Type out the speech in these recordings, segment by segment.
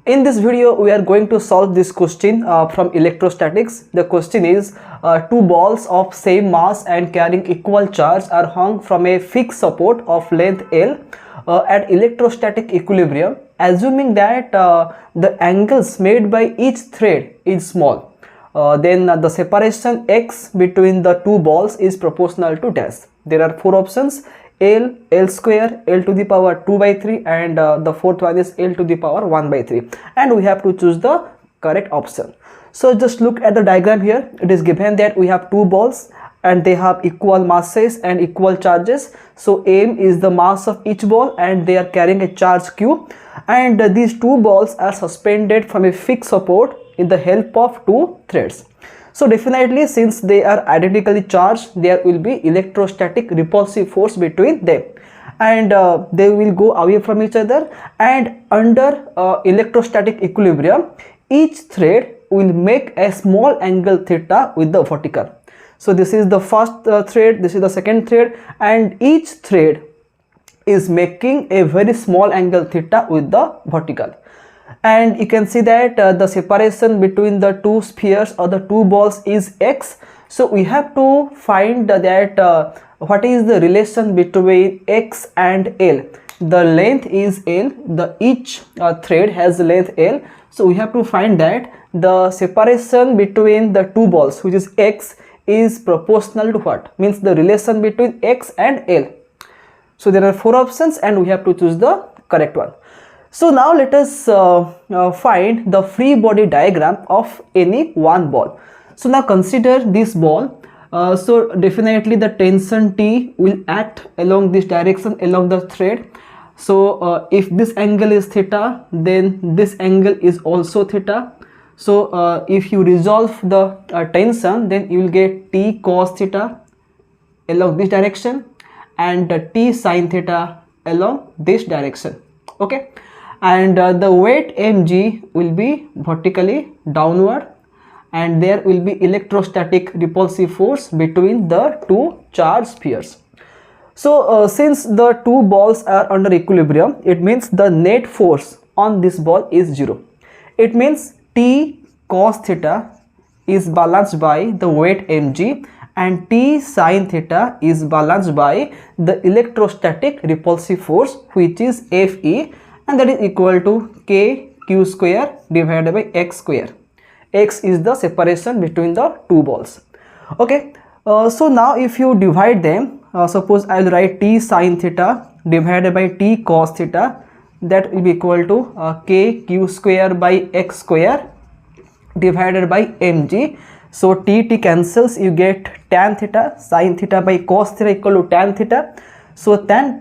In this video, we are going to solve this question from electrostatics. The question is two balls of same mass and carrying equal charge are hung from a fixed support of length L at electrostatic equilibrium, assuming that the angles made by each thread is small. Then the separation x between the two balls is proportional to dash. There are four options: L, L square, L to the power 2 by 3, and the fourth one is L to the power 1 by 3, and we have to choose the correct option. So just look at the diagram here. It is given that we have two balls and they have equal masses and equal charges. So m is the mass of each ball and they are carrying a charge q, and these two balls are suspended from a fixed support in the help of two threads. So definitely, since they are identically charged, there will be electrostatic repulsive force between them, and they will go away from each other, and under electrostatic equilibrium, each thread will make a small angle theta with the vertical. So this is the first thread, this is the second thread, and each thread is making a very small angle theta with the vertical. And you can see that the separation between the two spheres or the two balls is x. So we have to find that what is the relation between x and L. The length is L, each thread has length L. So we have to find that the separation between the two balls, which is x, is proportional to what? Means the relation between x and L. So there are four options and we have to choose the correct one. So now let us find the free body diagram of any one ball. So now consider this ball. So definitely the tension T will act along this direction, along the thread. So if this angle is theta, then this angle is also theta. So if you resolve the tension, then you will get T cos theta along this direction and T sin theta along this direction. Okay. And the weight mg will be vertically downward, and there will be electrostatic repulsive force between the two charged spheres. So since the two balls are under equilibrium, it means the net force on this ball is 0. It means T cos theta is balanced by the weight mg and T sin theta is balanced by the electrostatic repulsive force, which is Fe, and that is equal to k q square divided by x square. X is the separation between the two balls. Okay, so now if you divide them, suppose I will write T sin theta divided by T cos theta, that will be equal to k q square by x square divided by mg. So T cancels, you get tan theta, sin theta by cos theta equal to tan theta. So tan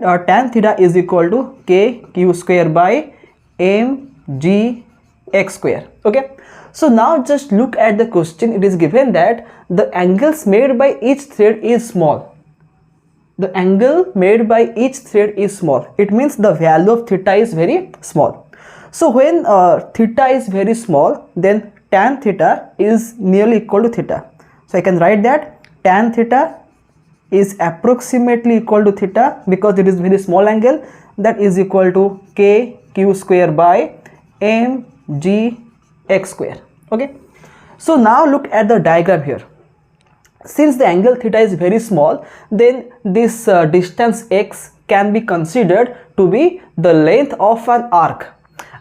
theta is equal to k q square by mg x square. Okay. So now just look at the question. It is given that the angles made by each thread is small. The angle made by each thread is small. It means the value of theta is very small. So when theta is very small, then tan theta is nearly equal to theta. So I can write that tan theta is approximately equal to theta because it is very small angle, that is equal to k q square by mg x square. Okay. So now look at the diagram here. Since the angle theta is very small, then this distance x can be considered to be the length of an arc,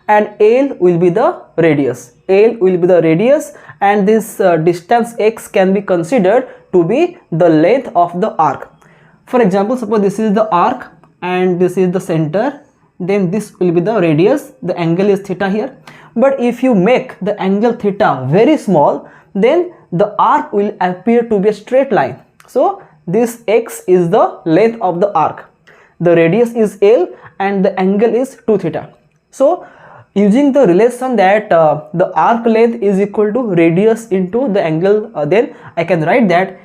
and L will be the radius. L will be the radius, and this distance x can be considered to be the length of the arc. For example, suppose this is the arc and this is the center, then this will be the radius. The angle is theta here. But if you make the angle theta very small, then the arc will appear to be a straight line. So this x is the length of the arc. The radius is L and the angle is 2 theta. So using the relation that the arc length is equal to radius into the angle, then I can write that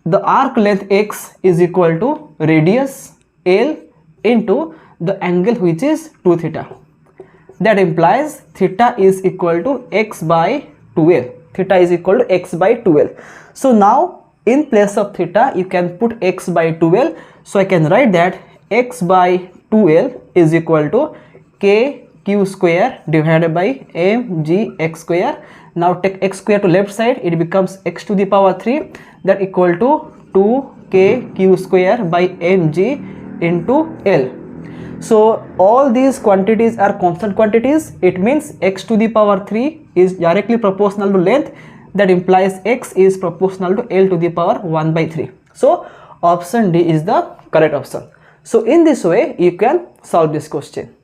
the arc length x is equal to radius L into the angle, which is 2 theta. That implies theta is equal to x by 2L. Theta is equal to x by 2L. So now in place of theta you can put x by 2L. So I can write that x by 2L is equal to k q square divided by mg x square. Now take x square to left side, it becomes x to the power 3, that equal to 2k q square by mg into L. So all these quantities are constant quantities. It means x to the power 3 is directly proportional to length. That implies x is proportional to L to the power 1 by 3. So option D is the correct option. So in this way you can solve this question.